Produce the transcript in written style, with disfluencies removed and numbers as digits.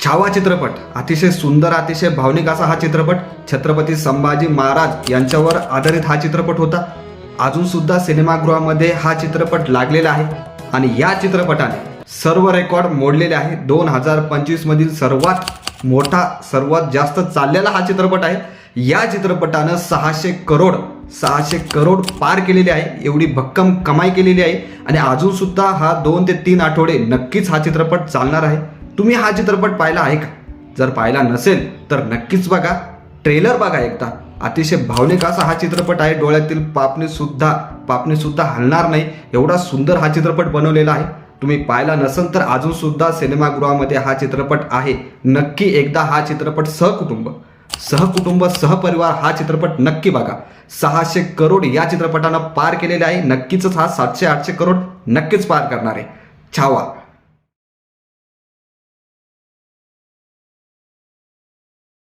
छावा चित्रपट अतिशय सुंदर, अतिशय भावनिक असा हा चित्रपट छत्रपती संभाजी महाराज यांच्यावर आधारित हा चित्रपट होता. अजून सुद्धा सिनेमागृहामध्ये हा चित्रपट लागलेला आहे आणि या चित्रपटाने सर्व रेकॉर्ड मोडलेले आहे. 2025 मधील सर्वात मोठा, सर्वात जास्त चाललेला हा चित्रपट आहे. या चित्रपटानं 600 करोड पार केलेले आहे. एवढी भक्कम कमाई केलेली आहे आणि अजून सुद्धा हा 2 ते 3 आठवडे नक्कीच हा चित्रपट चालणार आहे. तुम्ही हा चित्रपट पाहिला आहे का? जर पाहिला नसेल तर नक्कीच बघा, ट्रेलर बघा एकदा. अतिशय भावनिक असा हा चित्रपट आहे. डोळ्यातील पापणी सुद्धा हलणार नाही, एवढा सुंदर हा चित्रपट बनवलेला आहे. तुम्ही पाहिला नसेल तर अजून सुद्धा सिनेमागृहामध्ये हा चित्रपट आहे. नक्की एकदा हा चित्रपट सहकुटुंब सहपरिवार हा चित्रपट नक्की बघा. 600 करोड या चित्रपटानं पार केलेले आहे. नक्कीच हा 700-800 करोड नक्कीच पार करणार आहे. छावा